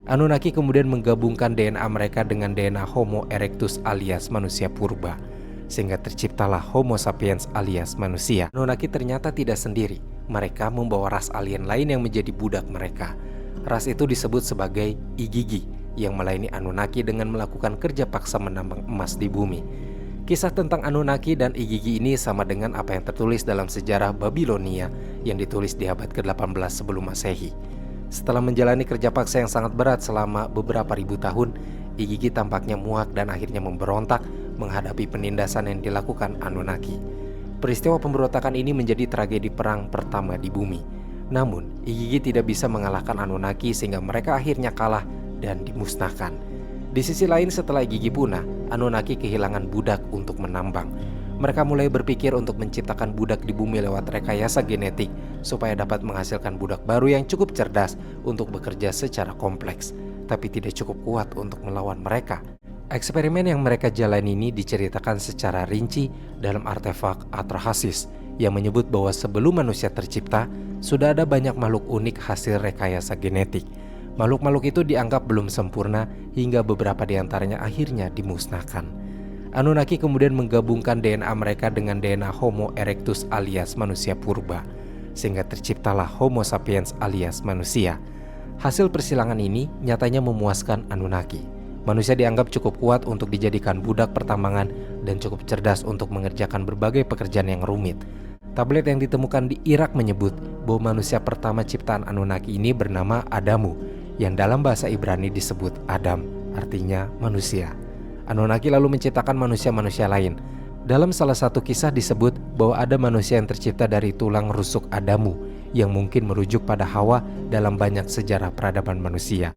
Anunnaki kemudian menggabungkan DNA mereka dengan DNA Homo erectus alias manusia purba, sehingga terciptalah Homo sapiens alias manusia. Anunnaki ternyata tidak sendiri. Mereka membawa ras alien lain yang menjadi budak mereka. Ras itu disebut sebagai Igigi, yang melayani Anunnaki dengan melakukan kerja paksa menambang emas di bumi. Kisah tentang Anunnaki dan Igigi ini sama dengan apa yang tertulis dalam sejarah Babilonia yang ditulis di abad ke-18 sebelum Masehi. Setelah menjalani kerja paksa yang sangat berat selama beberapa ribu tahun, Igigi tampaknya muak dan akhirnya memberontak menghadapi penindasan yang dilakukan Anunnaki. Peristiwa pemberontakan ini menjadi tragedi perang pertama di bumi. Namun, Igigi tidak bisa mengalahkan Anunnaki sehingga mereka akhirnya kalah dan dimusnahkan. Di sisi lain, setelah Igigi punah, Anunnaki kehilangan budak untuk menambang. Mereka mulai berpikir untuk menciptakan budak di bumi lewat rekayasa genetik supaya dapat menghasilkan budak baru yang cukup cerdas untuk bekerja secara kompleks, tapi tidak cukup kuat untuk melawan mereka. Eksperimen yang mereka jalani ini diceritakan secara rinci dalam artefak Atrahasis yang menyebut bahwa sebelum manusia tercipta, sudah ada banyak makhluk unik hasil rekayasa genetik. Makhluk-makhluk itu dianggap belum sempurna hingga beberapa di antaranya akhirnya dimusnahkan. Anunnaki kemudian menggabungkan DNA mereka dengan DNA Homo erectus alias manusia purba, sehingga terciptalah Homo sapiens alias manusia. Hasil persilangan ini nyatanya memuaskan Anunnaki. Manusia dianggap cukup kuat untuk dijadikan budak pertambangan dan cukup cerdas untuk mengerjakan berbagai pekerjaan yang rumit. Tablet yang ditemukan di Irak menyebut bahwa manusia pertama ciptaan Anunnaki ini bernama Adamu, yang dalam bahasa Ibrani disebut Adam, artinya manusia. Anunnaki lalu menciptakan manusia-manusia lain. Dalam salah satu kisah disebut bahwa ada manusia yang tercipta dari tulang rusuk Adamu, yang mungkin merujuk pada Hawa dalam banyak sejarah peradaban manusia.